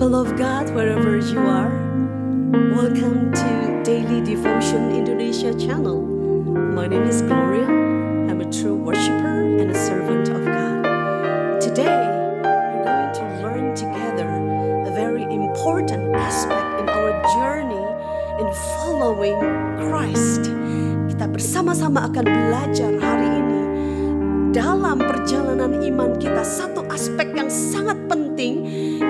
People of God, wherever you are, welcome to Daily Devotion Indonesia channel. My name is Gloria. I'm a true worshiper and a servant of God. Today, we're going to learn together a very important aspect in our journey in following Christ. Kita bersama-sama akan belajar hari ini dalam perjalanan iman kita satu aspek yang sangat penting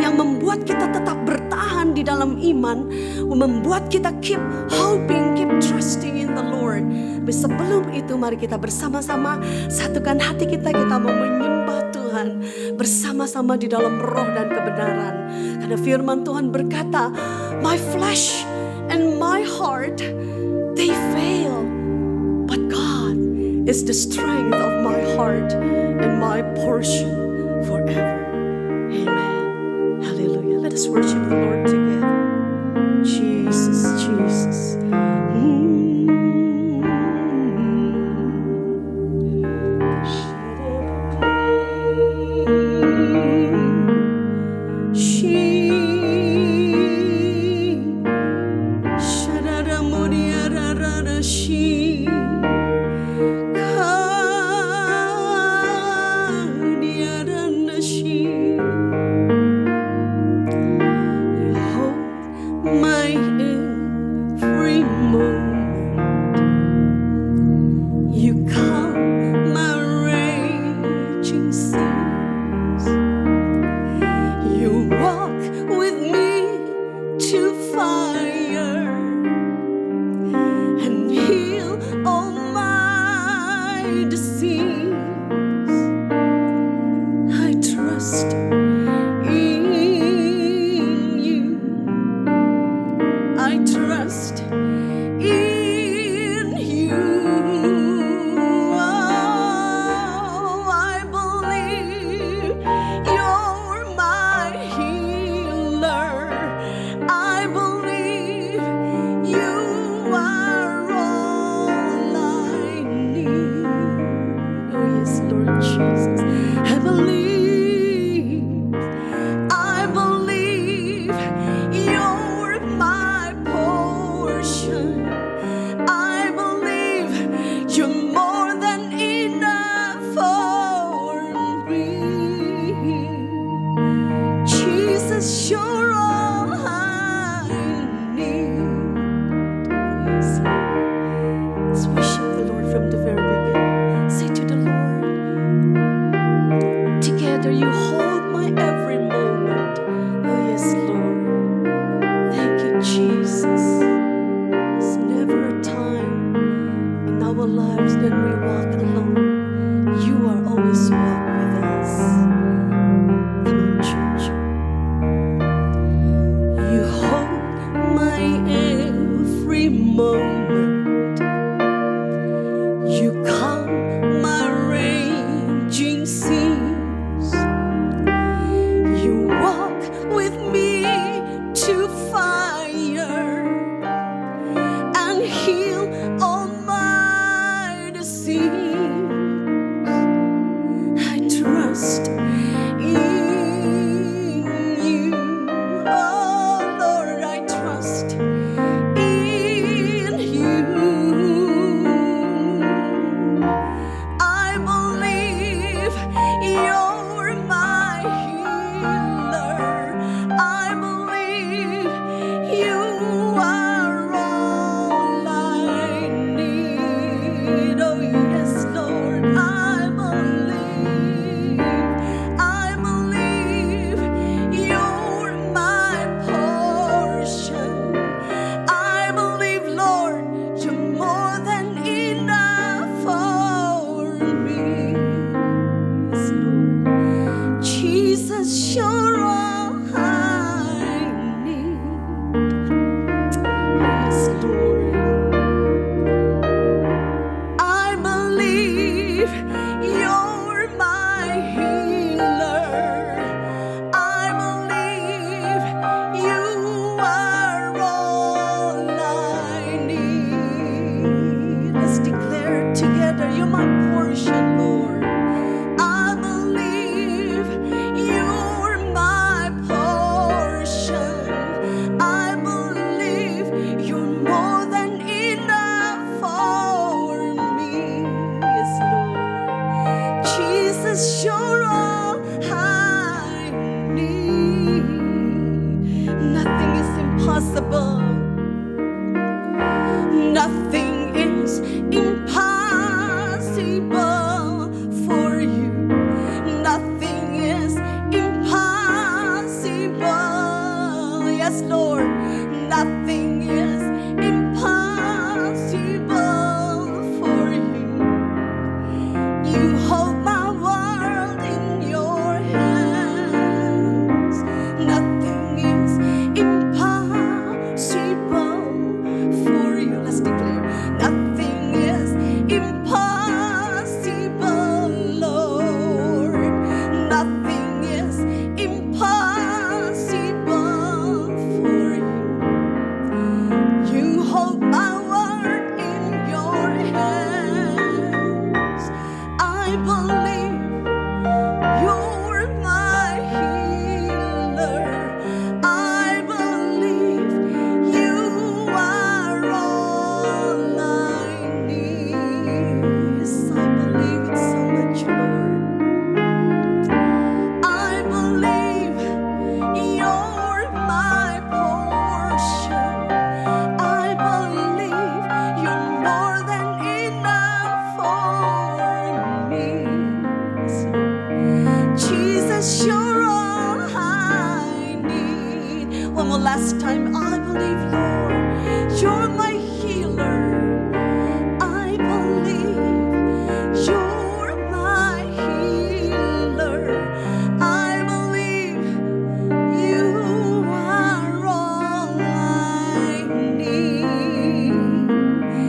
yang membuat kita tetap bertahan di dalam iman, membuat kita keep hoping, keep trusting in the Lord. Tapi sebelum itu mari kita bersama-sama satukan hati kita mau menyembah Tuhan bersama-sama di dalam roh dan kebenaran. Karena firman Tuhan berkata, my flesh and my heart, they fail, but God is the strength of my heart and my portion forever. Amen. Hallelujah. Let us worship the Lord together. Jesus, Jesus. Portion. Jesus, you're all I need. Nothing is impossible. Nothing is impossible for you. Nothing is impossible. Yes, Lord. Nothing is impossible for you. You hold my world in your hands. Nothing is impossible for you. Let's declare. Nothing is impossible, Lord. Nothing is impossible for you. You hold my world in your hands. I believe you're my healer. I believe you are all I need. Yes, I believe it so much, Lord. I believe you're my portion. I believe you're more than enough for me. Jesus, you're all I need. One more last time. I believe, Lord, you're my healer. I believe you're my healer. I believe you are all I need.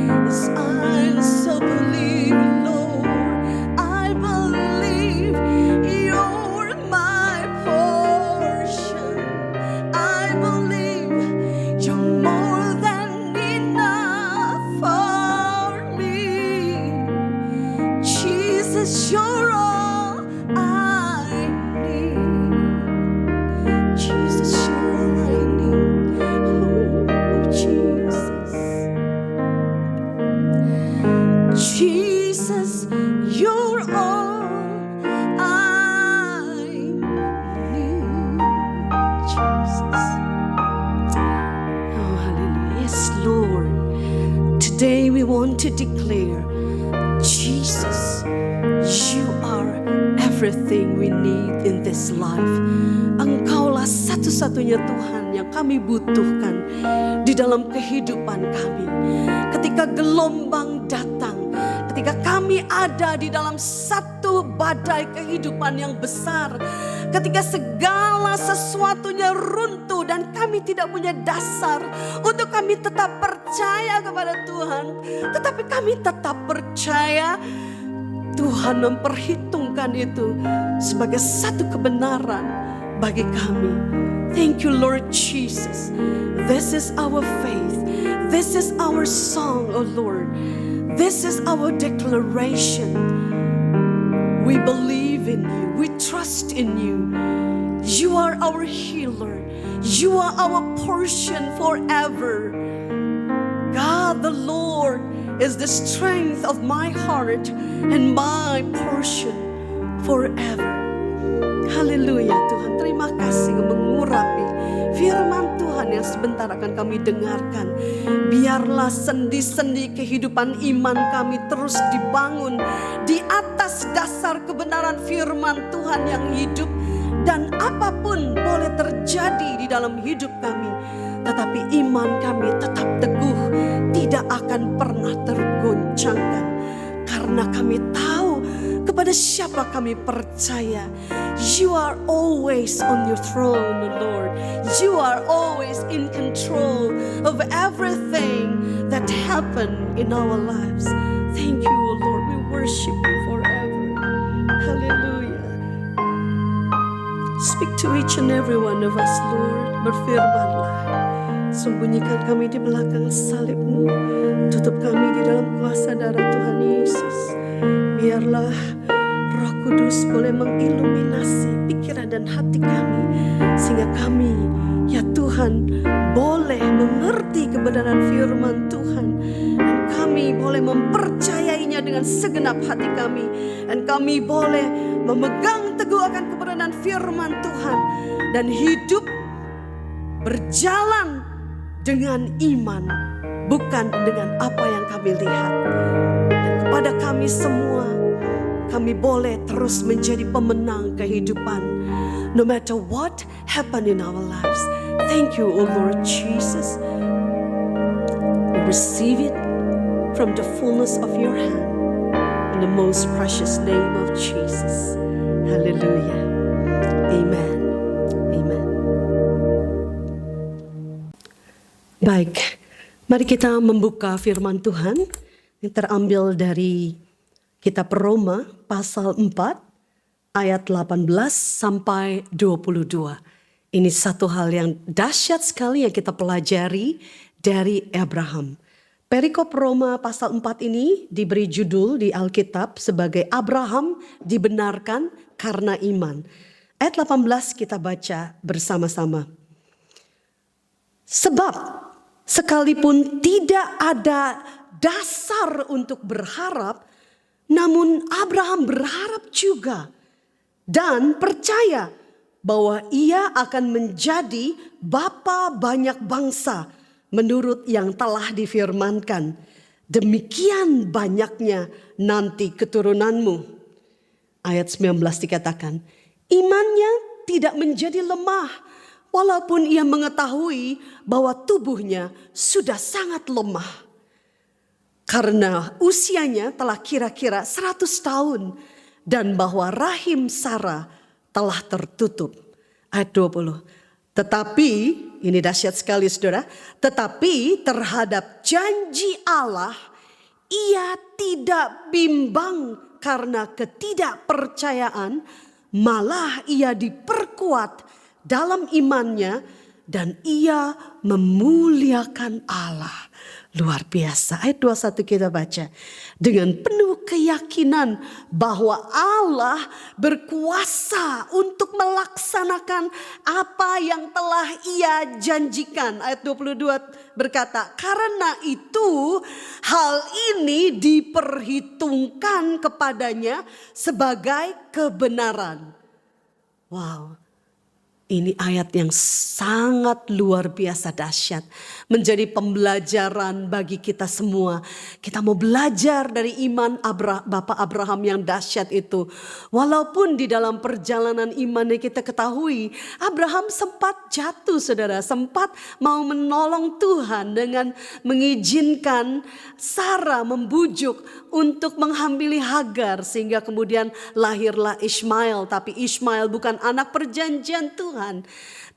Yes, I so believe, Lord. I believe you're my portion. I believe you're more than enough for me. Jesus, you're all I need. Jesus, you're all I need. Oh, Jesus. Jesus, you're all I need. Jesus. Oh, hallelujah. Yes, Lord. Today we want to declare, Jesus, you are everything we need in this life. Engkaulah satu-satunya Tuhan yang kami butuhkan di dalam kehidupan kami. Ketika gelombang datang, ketika kami ada di dalam satu badai kehidupan yang besar, ketika segala sesuatunya runtuh dan kami tidak punya dasar untuk kami tetap percaya kepada Tuhan, tetapi kami tetap percaya Tuhan memperhitungkan itu sebagai satu kebenaran bagi kami. Thank you, Lord Jesus. This is our faith. This is our song, oh Lord. This is our declaration. We believe in you. We trust in you. You are our healer. You are our portion forever. God the Lord is the strength of my heart and my portion forever. Haleluya Tuhan, terima kasih mengurapi firman Tuhan yang sebentar akan kami dengarkan. Biarlah sendi-sendi kehidupan iman kami terus dibangun di atas dasar kebenaran firman Tuhan yang hidup. Dan apapun boleh terjadi di dalam hidup kami, tetapi iman kami tetap teguh, tidak akan pernah tergoncangkan. Karena kami tahu kepada siapa kami percaya. You are always on your throne, Lord. You are always in control of everything that happened in our lives. Thank you, Lord. We worship you forever. Hallelujah. Speak to each and every one of us, Lord. Berfirmanlah. Sembunyikan kami di belakang salib-Mu. Tutup kami di dalam kuasa darah Tuhan Yesus. Biarlah Roh Kudus boleh mengiluminasi pikiran dan hati kami. Sehingga kami, ya Tuhan, boleh mengerti kebenaran firman Tuhan. Dan kami boleh mempercayainya dengan segenap hati kami. Dan kami boleh memegang teguh akan kebenaran firman Tuhan. Dan hidup berjalan dengan iman, bukan dengan apa yang kami lihat. Dan kepada kami semua, kami boleh terus menjadi pemenang kehidupan. No matter what happen in our lives. Thank you, O Lord Jesus. We receive it from the fullness of your hand. In the most precious name of Jesus. Hallelujah. Amen. Amen. Baik, mari kita membuka firman Tuhan yang terambil dari kitab Roma pasal 4 ayat 18 sampai 22. Ini satu hal yang dahsyat sekali yang kita pelajari dari Abraham. Perikop Roma pasal 4 ini diberi judul di Alkitab sebagai Abraham dibenarkan karena iman. Ayat 18 kita baca bersama-sama. Sebab sekalipun tidak ada dasar untuk berharap, namun Abraham berharap juga dan percaya bahwa ia akan menjadi bapa banyak bangsa menurut yang telah difirmankan. Demikian banyaknya nanti keturunanmu. Ayat 19 dikatakan, imannya tidak menjadi lemah walaupun ia mengetahui bahwa tubuhnya sudah sangat lemah. Karena usianya telah kira-kira 100 tahun dan bahwa rahim Sarah telah tertutup. Ayat 20. Tetapi, ini dahsyat sekali saudara. Tetapi terhadap janji Allah, ia tidak bimbang karena ketidakpercayaan. Malah ia diperkuat dalam imannya dan ia memuliakan Allah. Luar biasa. Ayat 21 kita baca. Dengan penuh keyakinan bahwa Allah berkuasa untuk melaksanakan apa yang telah ia janjikan. Ayat 22 berkata, karena itu hal ini diperhitungkan kepadanya sebagai kebenaran. Wow. Ini ayat yang sangat luar biasa dahsyat. Menjadi pembelajaran bagi kita semua. Kita mau belajar dari iman Bapak Abraham yang dahsyat itu. Walaupun di dalam perjalanan imannya kita ketahui. Abraham sempat jatuh saudara. Sempat mau menolong Tuhan dengan mengizinkan Sarah membujuk untuk menghamili Hagar. Sehingga kemudian lahirlah Ishmael. Tapi Ishmael bukan anak perjanjian Tuhan.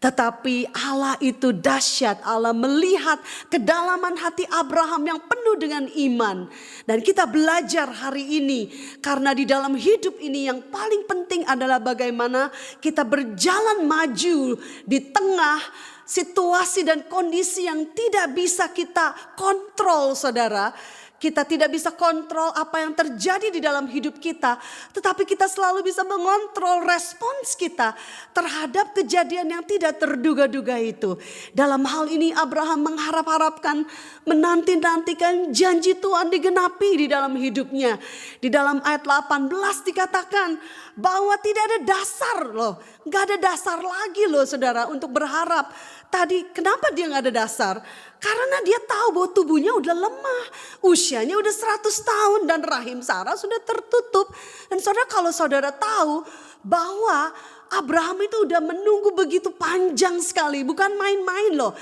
Tetapi Allah itu dahsyat. Allah melihat kedalaman hati Abraham yang penuh dengan iman. Dan kita belajar hari ini. Karena di dalam hidup ini yang paling penting adalah bagaimana kita berjalan maju di tengah situasi dan kondisi yang tidak bisa kita kontrol saudara. Kita tidak bisa kontrol apa yang terjadi di dalam hidup kita. Tetapi kita selalu bisa mengontrol respons kita terhadap kejadian yang tidak terduga-duga itu. Dalam hal ini Abraham mengharap-harapkan, menanti-nantikan janji Tuhan digenapi di dalam hidupnya. Di dalam ayat 18 dikatakan bahwa tidak ada dasar loh. Gak ada dasar lagi loh saudara untuk berharap. Tadi kenapa dia gak ada dasar? Karena dia tahu bahwa tubuhnya udah lemah. Usianya udah 100 tahun dan rahim Sarah sudah tertutup. Dan saudara kalau saudara tahu bahwa Abraham itu udah menunggu begitu panjang sekali. Bukan main-main loh.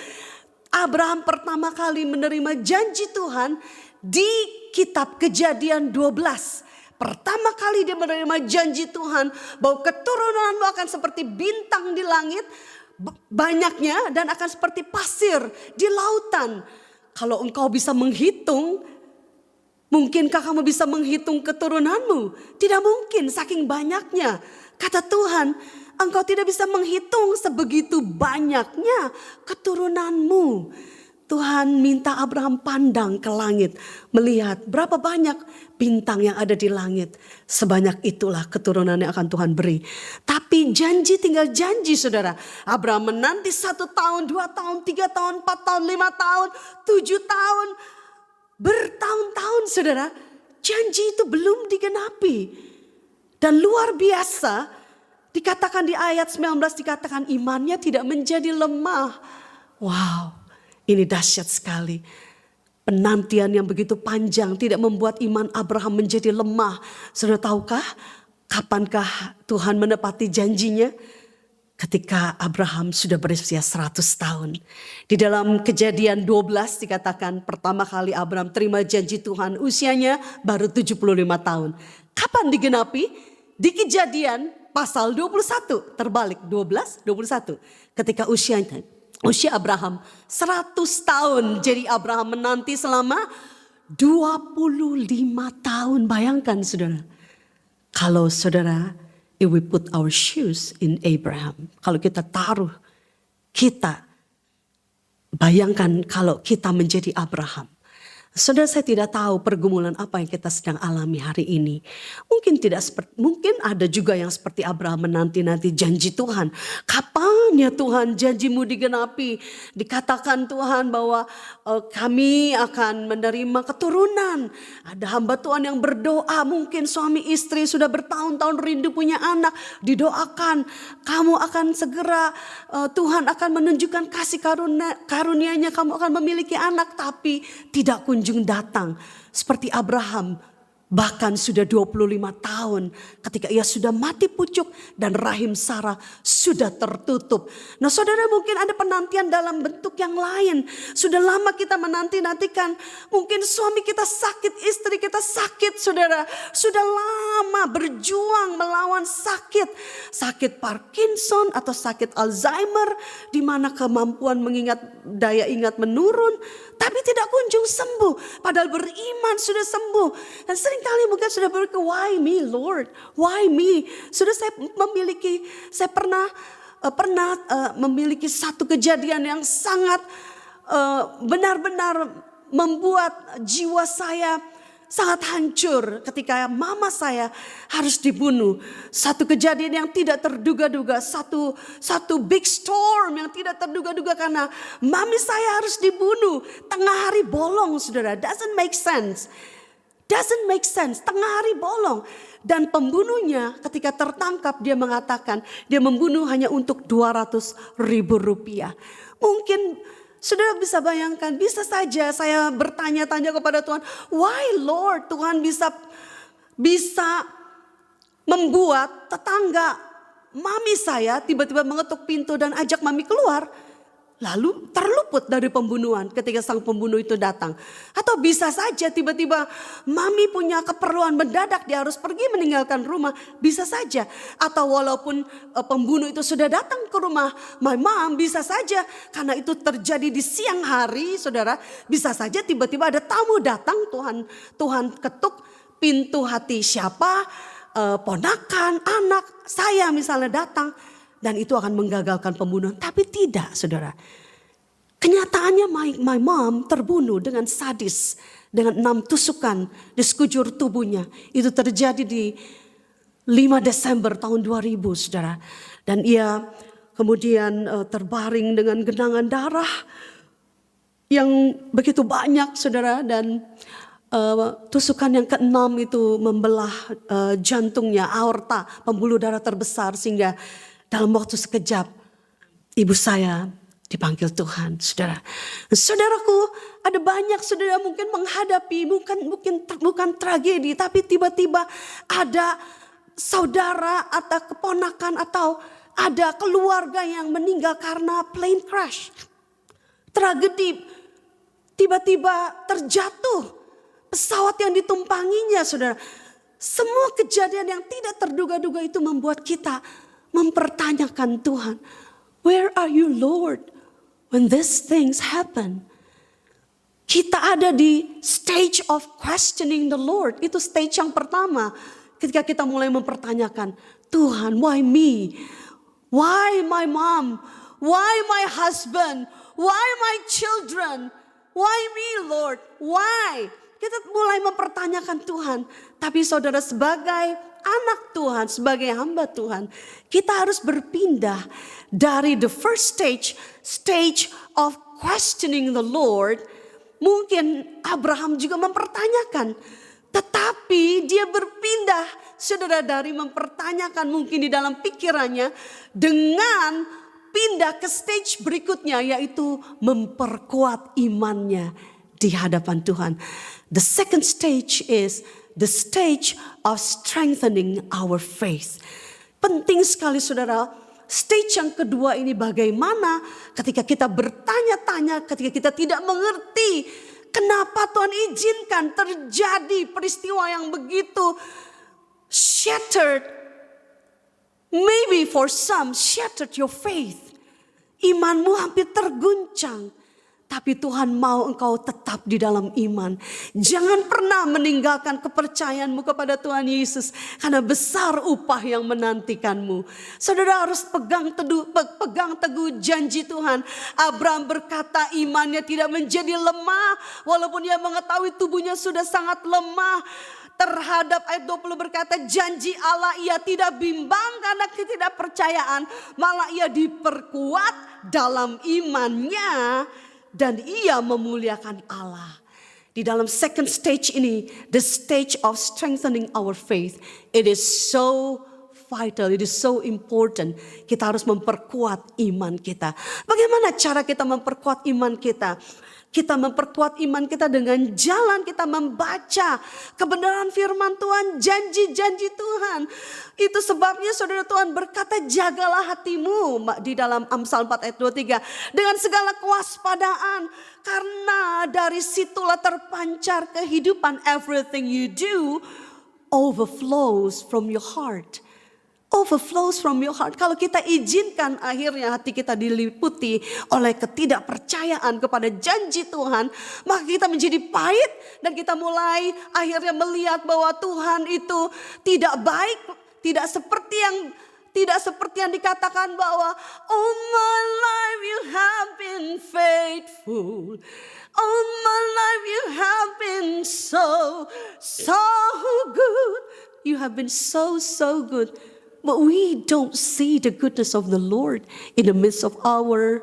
Abraham pertama kali menerima janji Tuhan di kitab Kejadian 12. Pertama kali dia menerima janji Tuhan bahwa keturunanmu akan seperti bintang di langit. Banyaknya dan akan seperti pasir di lautan. Kalau engkau bisa menghitung, mungkinkah kamu bisa menghitung keturunanmu? Tidak mungkin saking banyaknya. Kata Tuhan, engkau tidak bisa menghitung sebegitu banyaknya keturunanmu. Tuhan minta Abraham pandang ke langit. Melihat berapa banyak bintang yang ada di langit. Sebanyak itulah keturunan yang akan Tuhan beri. Tapi janji tinggal janji saudara. Abraham menanti 1 tahun, 2 tahun, 3 tahun, 4 tahun, 5 tahun, 7 tahun. Bertahun-tahun saudara. janji itu belum digenapi. Dan luar biasa, dikatakan di ayat 19, dikatakan imannya tidak menjadi lemah. Wow, ini dahsyat sekali. Penantian yang begitu panjang tidak membuat iman Abraham menjadi lemah. Saudara tahukah kapankah Tuhan menepati janjinya? Ketika Abraham sudah berusia 100 tahun. Di dalam Kejadian 12 dikatakan pertama kali Abraham terima janji Tuhan usianya baru 75 tahun. Kapan digenapi? Di Kejadian pasal 21, terbalik 12, 21. Ketika usia Abraham 100 tahun. Jadi Abraham menanti selama 25 tahun. Bayangkan saudara. Kalau saudara, if we put our shoes in Abraham. Kalau kita taruh, bayangkan kalau kita menjadi Abraham. Saudara, saya tidak tahu pergumulan apa yang kita sedang alami hari ini. Mungkin ada juga yang seperti Abraham menanti-nanti janji Tuhan. Kapan ya Tuhan janjimu digenapi? Dikatakan Tuhan bahwa kami akan menerima keturunan. Ada hamba Tuhan yang berdoa, mungkin suami istri sudah bertahun-tahun rindu punya anak. Didoakan, kamu akan segera, Tuhan akan menunjukkan kasih karunia-Nya, kamu akan memiliki anak. Tapi tidak kunjung datang seperti Abraham. Bahkan sudah 25 tahun ketika ia sudah mati pucuk dan rahim Sarah sudah tertutup. Nah saudara, mungkin ada penantian dalam bentuk yang lain. Sudah lama kita menanti-nantikan. Mungkin suami kita sakit, istri kita sakit saudara. Sudah lama berjuang melawan sakit. Sakit Parkinson atau sakit Alzheimer. Di mana kemampuan daya ingat menurun. Tapi tidak kunjung sembuh. Padahal beriman sudah sembuh. Dan seringkali mungkin sudah berkata, why me Lord? Why me? Saya pernah memiliki satu kejadian yang sangat benar-benar membuat jiwa saya sangat hancur ketika mama saya harus dibunuh. Satu kejadian yang tidak terduga-duga, satu big storm yang tidak terduga-duga karena mami saya harus dibunuh tengah hari bolong, saudara. Doesn't make sense. Tengah hari bolong. Dan pembunuhnya ketika tertangkap dia mengatakan dia membunuh hanya untuk 200.000 rupiah. Mungkin saudara bisa bayangkan, bisa saja saya bertanya-tanya kepada Tuhan, why Lord? Tuhan bisa membuat tetangga mami saya tiba-tiba mengetuk pintu dan ajak mami keluar. Lalu terluput dari pembunuhan ketika sang pembunuh itu datang. Atau bisa saja tiba-tiba mami punya keperluan mendadak, dia harus pergi meninggalkan rumah. Bisa saja. Atau walaupun pembunuh itu sudah datang ke rumah my mom, bisa saja. Karena itu terjadi di siang hari saudara. Bisa saja tiba-tiba ada tamu datang, Tuhan ketuk pintu hati siapa, ponakan, anak, saya misalnya datang. Dan itu akan menggagalkan pembunuhan. Tapi tidak saudara. Kenyataannya my mom terbunuh dengan sadis. Dengan 6 tusukan di sekujur tubuhnya. Itu terjadi di 5 Desember tahun 2000 saudara. Dan ia kemudian terbaring dengan genangan darah. Yang begitu banyak saudara. Dan tusukan yang ke-6 itu membelah jantungnya, aorta, pembuluh darah terbesar. Sehingga dalam waktu sekejap, ibu saya dipanggil Tuhan, saudara. Saudaraku, ada banyak saudara mungkin menghadapi, bukan tragedi, tapi tiba-tiba ada saudara atau keponakan atau ada keluarga yang meninggal karena plane crash. Tragedi, tiba-tiba terjatuh pesawat yang ditumpanginya, saudara. Semua kejadian yang tidak terduga-duga itu membuat kita mempertanyakan Tuhan, where are you Lord when these things happen? Kita ada di stage of questioning the Lord. Itu stage yang pertama. Ketika kita mulai mempertanyakan, Tuhan, why me? Why my mom? Why my husband? Why my children? Why me Lord? Why? Kita mulai mempertanyakan Tuhan. Tapi saudara, sebagai anak Tuhan, sebagai hamba Tuhan, kita harus berpindah dari the first stage of questioning the Lord. Mungkin Abraham juga mempertanyakan, tetapi dia berpindah, saudara, dari mempertanyakan mungkin di dalam pikirannya dengan pindah ke stage berikutnya, yaitu memperkuat imannya di hadapan Tuhan. The second stage is the stage of strengthening our faith. Penting sekali, saudara. Stage yang kedua ini bagaimana ketika kita bertanya-tanya, ketika kita tidak mengerti kenapa Tuhan izinkan terjadi peristiwa yang begitu shattered. Maybe for some shattered your faith. Imanmu hampir terguncang. Tapi Tuhan mau engkau tetap di dalam iman. Jangan pernah meninggalkan kepercayaanmu kepada Tuhan Yesus. Karena besar upah yang menantikanmu. Saudara harus pegang teguh janji Tuhan. Abraham berkata imannya tidak menjadi lemah. Walaupun dia mengetahui tubuhnya sudah sangat lemah. Terhadap ayat 20 berkata janji Allah ia tidak bimbang karena ketidakpercayaan. Malah ia diperkuat dalam imannya. Dan ia memuliakan Allah. Di dalam second stage ini, the stage of strengthening our faith, it is so vital, it is so important. Kita harus memperkuat iman kita. Bagaimana cara kita memperkuat iman kita? Kita memperkuat iman kita dengan jalan kita membaca kebenaran firman Tuhan, janji-janji Tuhan. Itu sebabnya saudara Tuhan berkata jagalah hatimu di dalam Amsal 4 ayat 23. Dengan segala kewaspadaan karena dari situlah terpancar kehidupan. Everything you do overflows from your heart. Overflows from your heart. Kalau kita izinkan akhirnya hati kita diliputi oleh ketidakpercayaan kepada janji Tuhan, maka kita menjadi pahit dan kita mulai akhirnya melihat bahwa Tuhan itu tidak baik, tidak seperti yang dikatakan bahwa all my life you have been faithful. All my life you have been so good. You have been so good. But we don't see the goodness of the Lord in the midst of our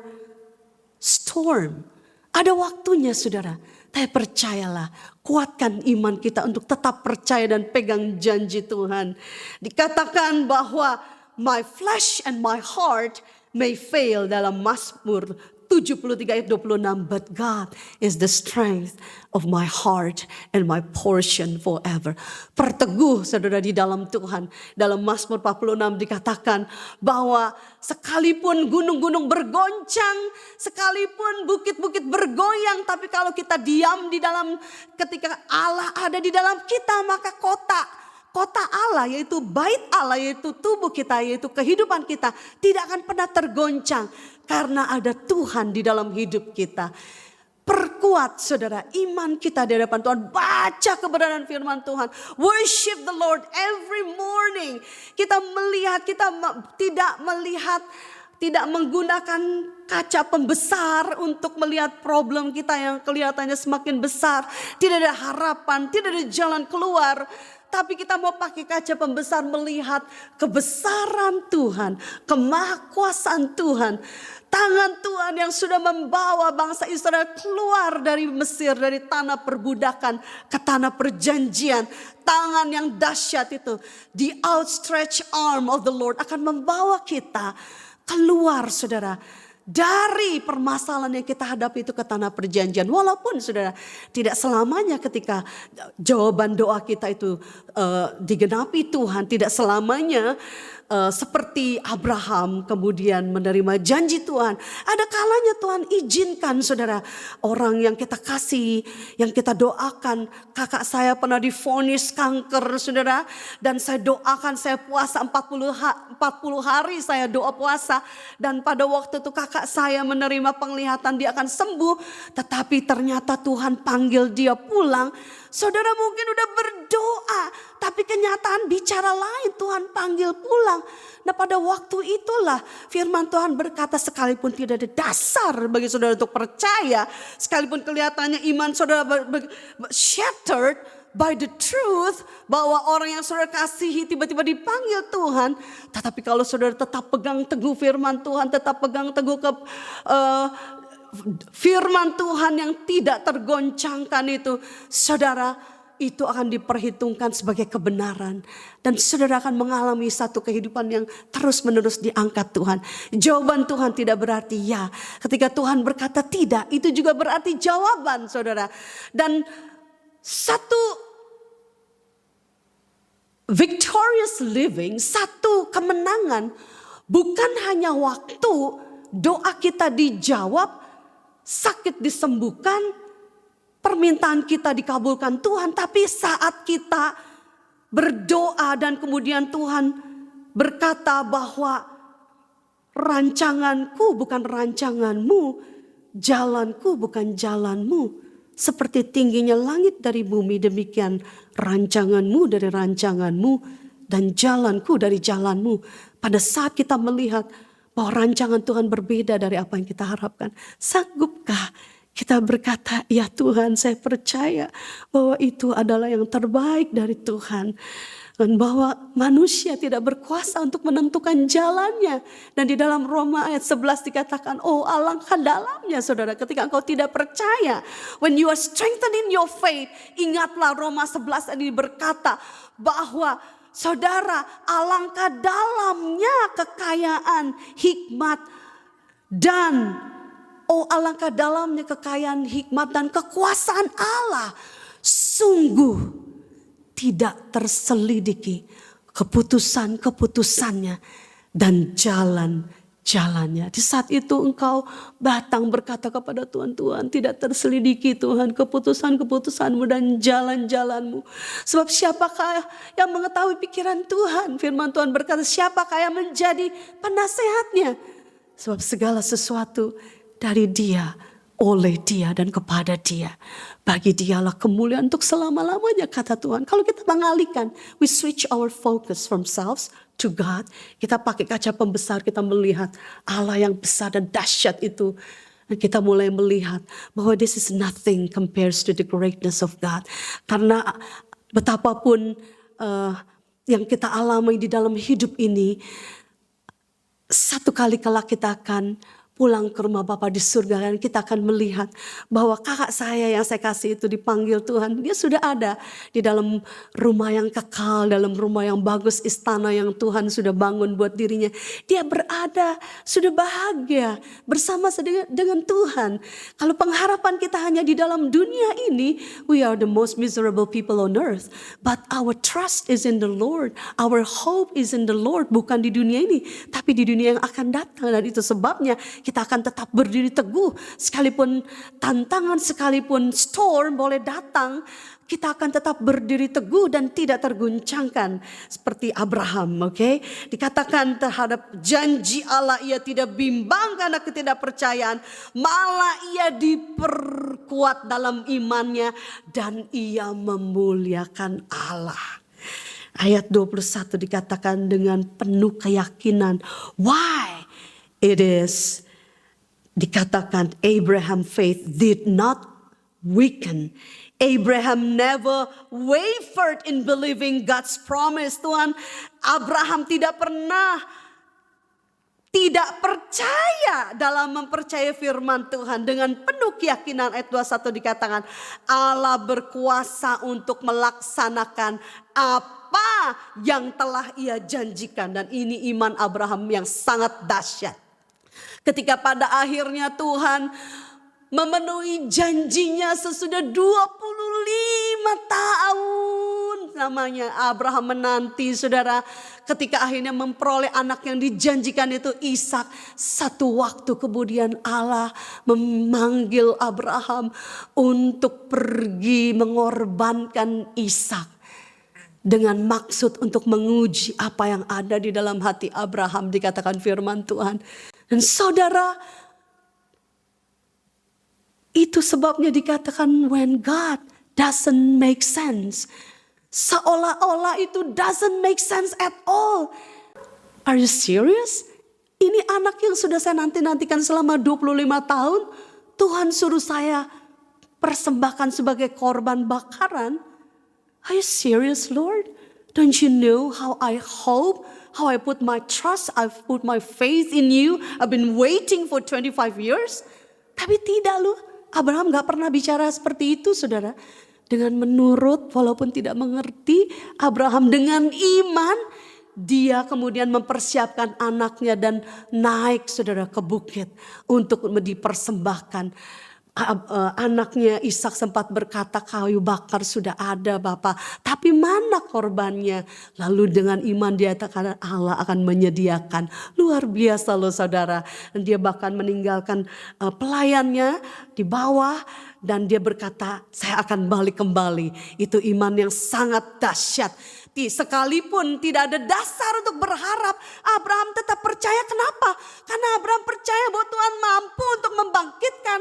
storm. Ada waktunya saudara. Tapi percayalah, kuatkan iman kita untuk tetap percaya dan pegang janji Tuhan. Dikatakan bahwa my flesh and my heart may fail dalam Mazmur 73 ayat 26. But God is the strength of my heart and my portion forever. Perteguh saudara di dalam Tuhan. Dalam Mazmur 46 dikatakan bahwa sekalipun gunung-gunung bergoncang, sekalipun bukit-bukit bergoyang, tapi kalau kita diam di dalam, ketika Allah ada di dalam kita, maka kota Allah, yaitu bait Allah, yaitu tubuh kita, yaitu kehidupan kita, tidak akan pernah tergoncang. Karena ada Tuhan di dalam hidup kita. Perkuat saudara iman kita di hadapan Tuhan. Baca kebenaran firman Tuhan. Worship the Lord every morning. Kita tidak menggunakan kaca pembesar untuk melihat problem kita yang kelihatannya semakin besar. Tidak ada harapan, tidak ada jalan keluar. Tapi kita mau pakai kaca pembesar melihat kebesaran Tuhan, kemahakuasaan Tuhan. Tangan Tuhan yang sudah membawa bangsa Israel keluar dari Mesir, dari tanah perbudakan ke tanah perjanjian. Tangan yang dahsyat itu, the outstretched arm of the Lord akan membawa kita keluar saudara. Dari permasalahan yang kita hadapi itu ke tanah perjanjian. Walaupun saudara tidak selamanya ketika jawaban doa kita itu digenapi Tuhan. Tidak selamanya seperti Abraham kemudian menerima janji Tuhan. Ada kalanya Tuhan izinkan saudara. Orang yang kita kasih, yang kita doakan. Kakak saya pernah divonis kanker saudara. Dan saya doakan, saya puasa 40 hari saya doa puasa. Dan pada waktu itu kakak saya menerima penglihatan dia akan sembuh. Tetapi ternyata Tuhan panggil dia pulang. Saudara mungkin udah berdoa. Tapi kenyataan bicara lain, Tuhan panggil pulang. Nah pada waktu itulah firman Tuhan berkata sekalipun tidak ada dasar bagi saudara untuk percaya. Sekalipun kelihatannya iman saudara shattered by the truth. Bahwa orang yang saudara kasihi tiba-tiba dipanggil Tuhan. Tetapi kalau saudara tetap pegang teguh firman Tuhan. Tetap pegang teguh firman Tuhan yang tidak tergoncangkan itu. Saudara, itu akan diperhitungkan sebagai kebenaran. Dan saudara akan mengalami satu kehidupan yang terus menerus diangkat Tuhan. Jawaban Tuhan tidak berarti ya. Ketika Tuhan berkata tidak, itu juga berarti jawaban saudara. Dan satu victorious living, satu kemenangan, bukan hanya waktu doa kita dijawab, sakit disembuhkan, permintaan kita dikabulkan Tuhan. Tapi saat kita berdoa dan kemudian Tuhan berkata bahwa rancanganku bukan rancanganmu, jalanku bukan jalanmu. Seperti tingginya langit dari bumi, demikian rancanganmu dari rancanganmu dan jalanku dari jalanmu. Pada saat kita melihat bahwa rancangan Tuhan berbeda dari apa yang kita harapkan, sanggupkah kita berkata, ya Tuhan, saya percaya bahwa itu adalah yang terbaik dari Tuhan. Dan bahwa manusia tidak berkuasa untuk menentukan jalannya. Dan di dalam Roma ayat 11 dikatakan, oh alangkah dalamnya saudara ketika engkau tidak percaya. When you are strengthened in your faith, ingatlah Roma 11 ini berkata bahwa saudara, alangkah dalamnya kekayaan, hikmat, dan alangkah dalamnya kekayaan, hikmat, dan kekuasaan Allah. Sungguh tidak terselidiki keputusan-keputusannya dan jalan-jalannya. Di saat itu engkau datang berkata kepada Tuhan, Tuhan tidak terselidiki Tuhan keputusan-keputusanmu dan jalan-jalanmu. Sebab siapakah yang mengetahui pikiran Tuhan? Firman Tuhan berkata, siapakah yang menjadi penasehatnya? Sebab segala sesuatu dari Dia, oleh Dia, dan kepada Dia. Bagi Dialah kemuliaan untuk selama-lamanya, kata Tuhan. Kalau kita mengalihkan, we switch our focus from selves to God. Kita pakai kaca pembesar, kita melihat Allah yang besar dan dahsyat itu. Dan kita mulai melihat bahwa this is nothing compares to the greatness of God. Karena betapapun yang kita alami di dalam hidup ini, satu kali kelak kita akan pulang ke rumah Bapa di surga dan kita akan melihat bahwa kakak saya yang saya kasih itu dipanggil Tuhan. Dia sudah ada di dalam rumah yang kekal, dalam rumah yang bagus, istana yang Tuhan sudah bangun buat dirinya. Dia berada, sudah bahagia bersama dengan Tuhan. Kalau pengharapan kita hanya di dalam dunia ini, we are the most miserable people on earth. But our trust is in the Lord. Our hope is in the Lord. Bukan di dunia ini, tapi di dunia yang akan datang. Dan itu sebabnya kita akan tetap berdiri teguh. Sekalipun tantangan, sekalipun storm boleh datang, kita akan tetap berdiri teguh dan tidak terguncangkan. Seperti Abraham, oke? Dikatakan terhadap janji Allah, ia tidak bimbang karena ketidakpercayaan. Malah ia diperkuat dalam imannya dan ia memuliakan Allah. Ayat 21 dikatakan dengan penuh keyakinan. Why? It is dikatakan Abraham faith did not weaken. Abraham never wavered in believing God's promise. Tuhan, Abraham tidak pernah tidak percaya dalam mempercayai firman Tuhan. Dengan penuh keyakinan ayat 21 dikatakan Allah berkuasa untuk melaksanakan apa yang telah ia janjikan. Dan ini iman Abraham yang sangat dahsyat. Ketika pada akhirnya Tuhan memenuhi janjinya sesudah 25 tahun namanya Abraham menanti saudara. Ketika akhirnya memperoleh anak yang dijanjikan itu Ishak. Satu waktu kemudian Allah memanggil Abraham untuk pergi mengorbankan Ishak. Dengan maksud untuk menguji apa yang ada di dalam hati Abraham, dikatakan firman Tuhan. Dan saudara, itu sebabnya dikatakan when God doesn't make sense. Seolah-olah itu doesn't make sense at all. Are you serious? Ini anak yang sudah saya nanti-nantikan selama 25 tahun. Tuhan suruh saya persembahkan sebagai korban bakaran. Are you serious, Lord? Don't you know how I hope? How I put my trust, I've put my faith in you. I've been waiting for 25 years. Tapi tidak loh, Abraham gak pernah bicara seperti itu saudara. Dengan menurut walaupun tidak mengerti, Abraham dengan iman dia kemudian mempersiapkan anaknya dan naik saudara ke bukit untuk dipersembahkan. Anaknya Ishak sempat berkata, kayu bakar sudah ada Bapak, tapi mana korbannya? Lalu dengan iman dia katakan Allah akan menyediakan. Luar biasa loh saudara. Dan dia bahkan meninggalkan pelayannya di bawah dan dia berkata, saya akan balik kembali. Itu iman yang sangat dahsyat. Sekalipun tidak ada dasar untuk berharap, Abraham tetap percaya. Kenapa? Karena Abraham percaya bahwa Tuhan mampu untuk membangkitkan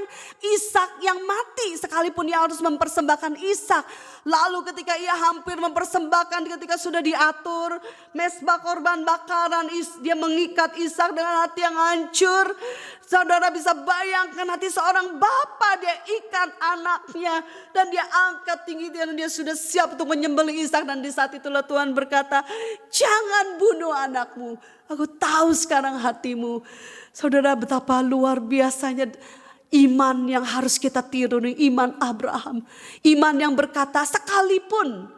Ishak yang mati. Sekalipun ia harus mempersembahkan Ishak. Lalu ketika ia hampir mempersembahkan, ketika sudah diatur mezbah korban bakaran, dia mengikat Ishak dengan hati yang hancur. Saudara bisa bayangkan hati seorang bapa, dia ikat anaknya dan dia angkat tinggi dan dia sudah siap untuk menyembelih Ishak. Dan di saat itulah Tuhan berkata, jangan bunuh anakmu. Aku tahu sekarang hatimu. Saudara, betapa luar biasanya iman yang harus kita tiru, iman Abraham. Iman yang berkata sekalipun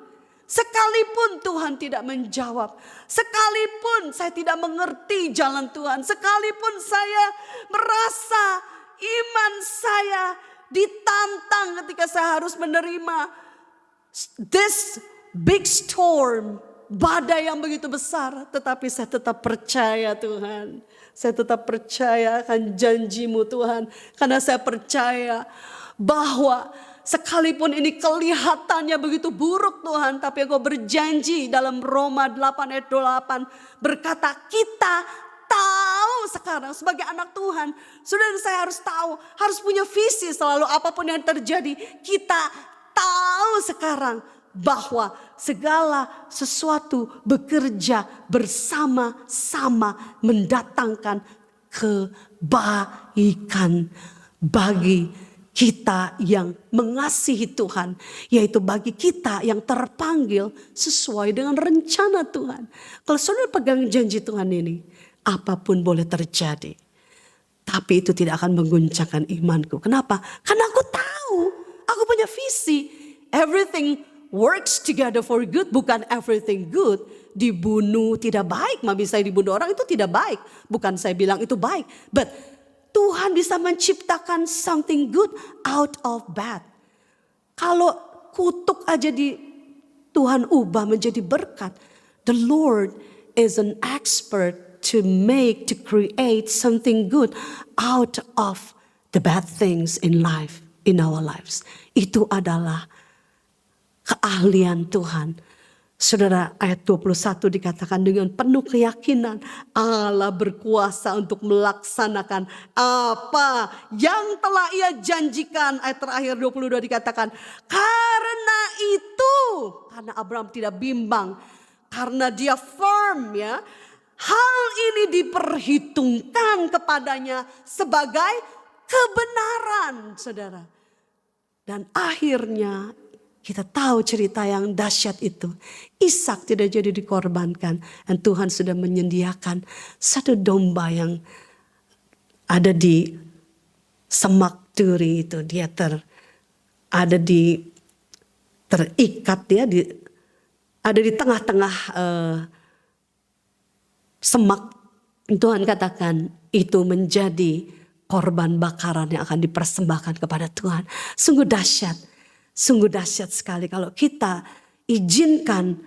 Tuhan tidak menjawab, sekalipun saya tidak mengerti jalan Tuhan, sekalipun saya merasa iman saya ditantang ketika saya harus menerima this big storm, badai yang begitu besar, tetapi saya tetap percaya Tuhan. Saya tetap percaya akan janji-Mu Tuhan. Karena saya percaya bahwa sekalipun ini kelihatannya begitu buruk Tuhan, tapi Engkau berjanji dalam Roma 8 ayat 28 berkata, kita tahu sekarang sebagai anak Tuhan. Saudara, saya harus tahu, harus punya visi selalu apapun yang terjadi. Kita tahu sekarang bahwa segala sesuatu bekerja bersama-sama mendatangkan kebaikan bagi kita yang mengasihi Tuhan, yaitu bagi kita yang terpanggil sesuai dengan rencana Tuhan. Kalau saudara pegang janji Tuhan ini, apapun boleh terjadi, tapi itu tidak akan mengguncangkan imanku. Kenapa? Karena aku tahu, aku punya visi. Everything works together for good, bukan everything good. Dibunuh tidak baik, mami saya dibunuh orang itu tidak baik. Bukan saya bilang itu baik, but Tuhan bisa menciptakan something good out of bad. Kalau kutuk aja Tuhan ubah menjadi berkat. The Lord is an expert to create something good out of the bad things in life, in our lives. Itu adalah keahlian Tuhan. Saudara, ayat 21 dikatakan dengan penuh keyakinan Allah berkuasa untuk melaksanakan apa yang telah ia janjikan. Ayat terakhir 22 dikatakan, karena Abraham tidak bimbang, karena dia firm ya, hal ini diperhitungkan kepadanya sebagai kebenaran, saudara. Dan akhirnya kita tahu cerita yang dahsyat itu. Ishak tidak jadi dikorbankan. Dan Tuhan sudah menyediakan satu domba yang ada di semak duri itu. Dia terikat, ada di tengah-tengah semak. Tuhan katakan itu menjadi korban bakaran yang akan dipersembahkan kepada Tuhan. Sungguh dahsyat. Sungguh dahsyat sekali kalau kita izinkan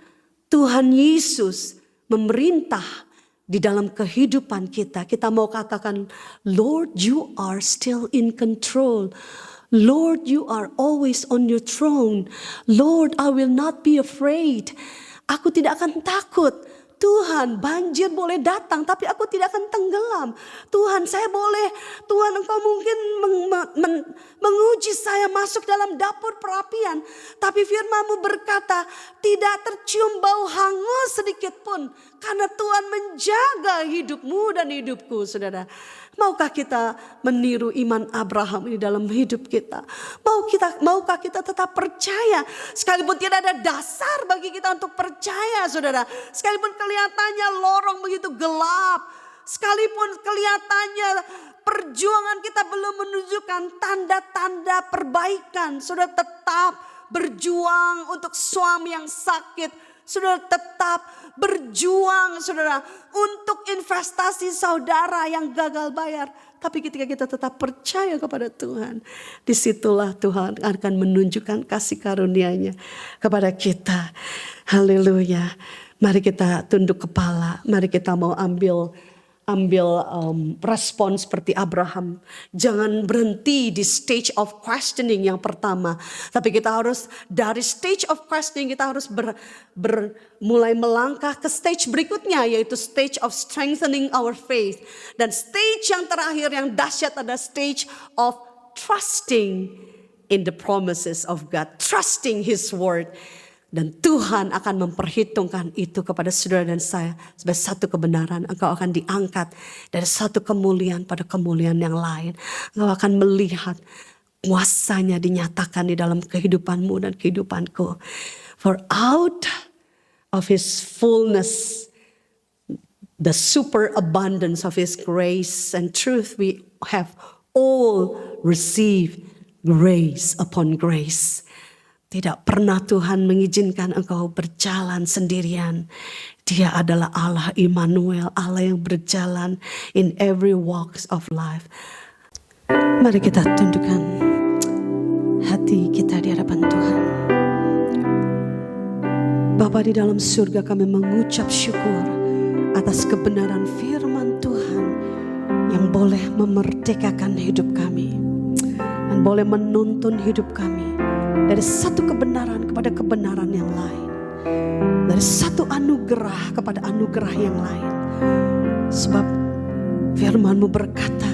Tuhan Yesus memerintah di dalam kehidupan kita. Kita mau katakan, Lord, you are still in control. Lord, you are always on your throne. Lord, I will not be afraid. Aku tidak akan takut. Tuhan, banjir boleh datang tapi aku tidak akan tenggelam. Tuhan, Tuhan engkau mungkin menguji saya masuk dalam dapur perapian. Tapi firman-Mu berkata tidak tercium bau hangus sedikit pun. Karena Tuhan menjaga hidupmu dan hidupku, saudara. Maukah kita meniru iman Abraham ini dalam hidup kita? Maukah kita tetap percaya? Sekalipun tidak ada dasar bagi kita untuk percaya, saudara. Sekalipun kelihatannya lorong begitu gelap. Sekalipun kelihatannya perjuangan kita belum menunjukkan tanda-tanda perbaikan. Saudara, tetap berjuang untuk suami yang sakit. Saudara tetap berjuang, saudara, untuk investasi saudara yang gagal bayar. Tapi ketika kita tetap percaya kepada Tuhan, disitulah Tuhan akan menunjukkan kasih karunia-Nya kepada kita. Haleluya. Mari kita tunduk kepala, mari kita mau ambil respon seperti Abraham. Jangan berhenti di stage of questioning yang pertama. Tapi kita harus dari stage of questioning kita harus mulai melangkah ke stage berikutnya, yaitu stage of strengthening our faith. Dan stage yang terakhir yang dahsyat adalah stage of trusting in the promises of God. Trusting His word. Dan Tuhan akan memperhitungkan itu kepada saudara dan saya sebagai satu kebenaran. Engkau akan diangkat dari satu kemuliaan pada kemuliaan yang lain. Engkau akan melihat kuasanya dinyatakan di dalam kehidupanmu dan kehidupanku. For out of His fullness, the superabundance of His grace and truth, we have all received grace upon grace. Tidak pernah Tuhan mengizinkan engkau berjalan sendirian. Dia adalah Allah Immanuel, Allah yang berjalan in every walks of life. Mari kita tundukkan hati kita di hadapan Tuhan. Bapa di dalam surga, kami mengucap syukur atas kebenaran firman Tuhan yang boleh memerdekakan hidup kami dan boleh menuntun hidup kami dari satu kebenaran kepada kebenaran yang lain, dari satu anugerah kepada anugerah yang lain. Sebab firman-Mu berkata,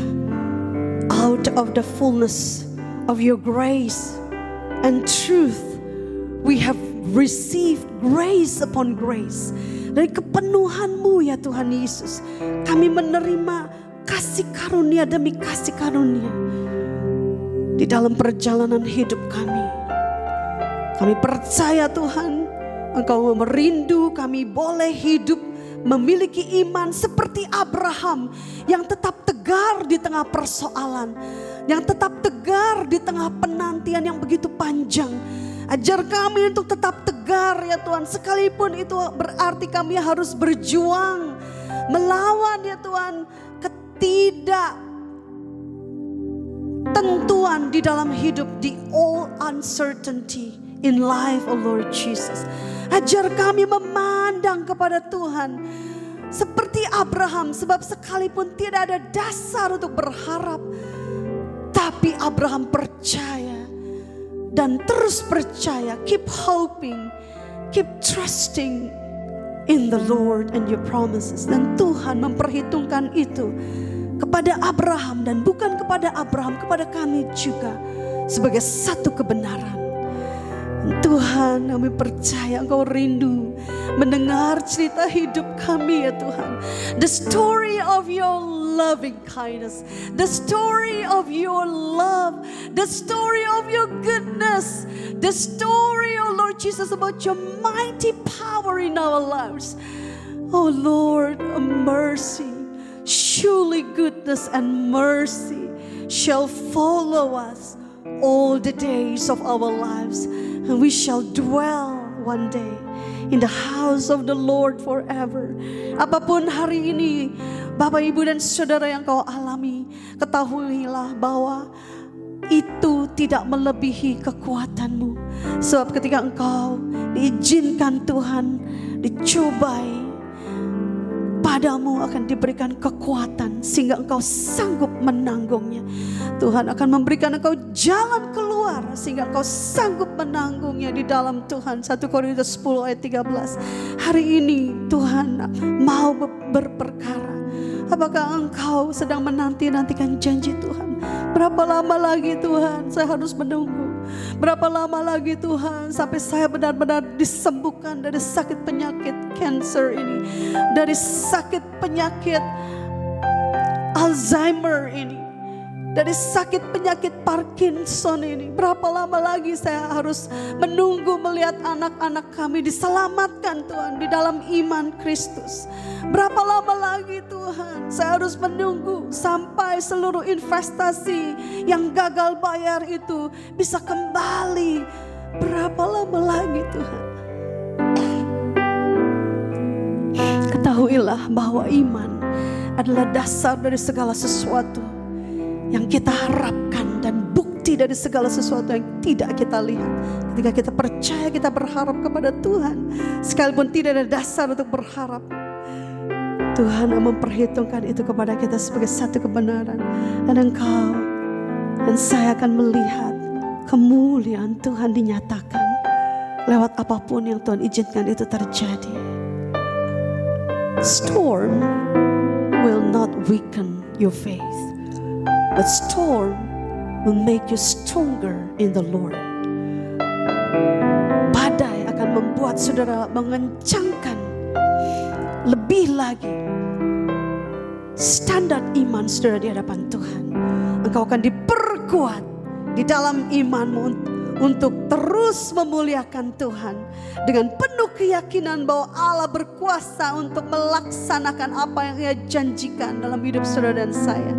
out of the fullness of your grace and truth, we have received grace upon grace. Dari kepenuhan-Mu ya Tuhan Yesus, kami menerima kasih karunia demi kasih karunia di dalam perjalanan hidup kami. Kami percaya Tuhan, Engkau merindu kami boleh hidup memiliki iman seperti Abraham yang tetap tegar di tengah persoalan, yang tetap tegar di tengah penantian yang begitu panjang. Ajar kami untuk tetap tegar ya Tuhan, sekalipun itu berarti kami harus berjuang melawan ya Tuhan ketidaktentuan di dalam hidup, the all uncertainty in life, oh Lord Jesus. Ajar kami memandang kepada Tuhan seperti Abraham, sebab sekalipun tidak ada dasar untuk berharap, tapi Abraham percaya dan terus percaya. Keep hoping, keep trusting in the Lord and your promises. Dan Tuhan memperhitungkan itu kepada Abraham, dan bukan kepada Abraham, kepada kami juga sebagai satu kebenaran. Tuhan, kami percaya Engkau rindu mendengar cerita hidup kami ya Tuhan. The story of your loving kindness, the story of your love, the story of your goodness, the story, oh Lord Jesus, about your mighty power in our lives. Oh Lord, mercy, surely goodness and mercy shall follow us all the days of our lives. And we shall dwell one day in the house of the Lord forever. Apapun hari ini, Bapak, Ibu, dan Saudara yang kau alami, ketahuilah bahwa itu tidak melebihi kekuatanmu. Sebab ketika engkau diizinkan Tuhan dicobai, padamu akan diberikan kekuatan sehingga engkau sanggup menanggungnya. Tuhan akan memberikan engkau jalan keluar sehingga engkau sanggup menanggungnya di dalam Tuhan. 1 Korintus 10 ayat 13. Hari ini Tuhan mau berperkara. Apakah engkau sedang menanti-nantikan janji Tuhan? Berapa lama lagi Tuhan saya harus menunggu? Berapa lama lagi Tuhan sampai saya benar-benar disembuhkan dari sakit penyakit cancer ini, dari sakit penyakit Alzheimer ini, dari sakit penyakit Parkinson ini? Berapa lama lagi saya harus menunggu melihat anak-anak kami diselamatkan Tuhan di dalam iman Kristus? Berapa lama lagi Tuhan saya harus menunggu sampai seluruh investasi yang gagal bayar itu bisa kembali Berapa lama lagi Tuhan? Ketahuilah bahwa iman adalah dasar dari segala sesuatu yang kita harapkan dan bukti dari segala sesuatu yang tidak kita lihat. Ketika kita percaya, kita berharap kepada Tuhan, sekalipun tidak ada dasar untuk berharap, Tuhan memperhitungkan itu kepada kita sebagai satu kebenaran. Dan engkau dan saya akan melihat kemuliaan Tuhan dinyatakan lewat apapun yang Tuhan izinkan itu terjadi. Storm will not weaken your faith, but storm will make you stronger in the Lord. Badai akan membuat saudara mengencangkan lebih lagi standar iman saudara di hadapan Tuhan. Engkau akan diperkuat di dalam imanmu untuk terus memuliakan Tuhan dengan penuh keyakinan bahwa Allah berkuasa untuk melaksanakan apa yang Ia janjikan dalam hidup saudara dan saya.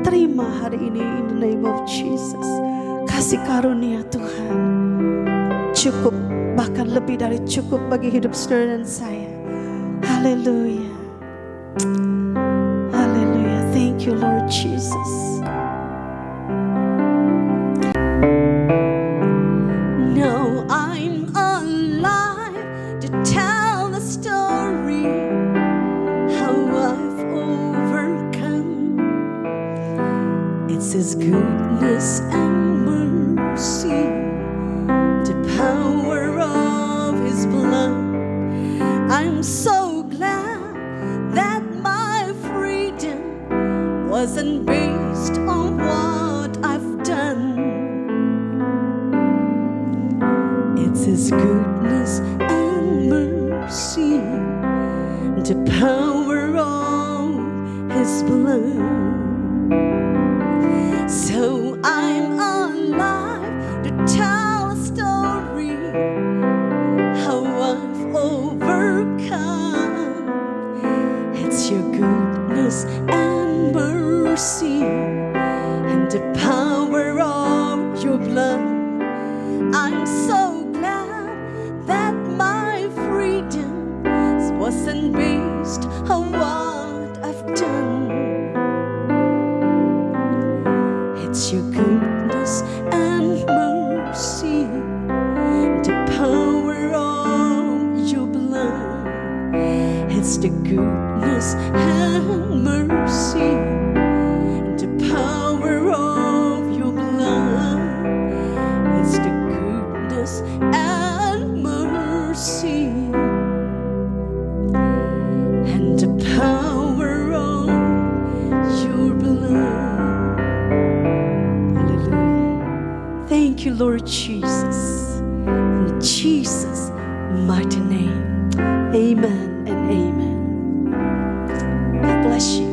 Terima hari ini in the name of Jesus. Kasih karunia Tuhan cukup, bahkan lebih dari cukup bagi hidup saudara dan saya. Haleluya. Haleluya. Thank you Lord Jesus. Now I'm alive to tell the story how I've overcome. It's His goodness and mercy, the power of His blood. I'm so glad that my freedom wasn't based on what I've done. It's His goodness and mercy, the power of His blood. So I'm alive to tell a story how I've overcome. It's your goodness and mercy and the power of your blood. I'm so glad that my freedom wasn't based on what I've done. It's your goodness and mercy, the power of your blood. It's the goodness and mercy, the power of your blood. It's the goodness and mercy and the power of your blood. Hallelujah. Thank you, Lord Jesus. In Jesus' mighty name. Amen and amen. God bless you.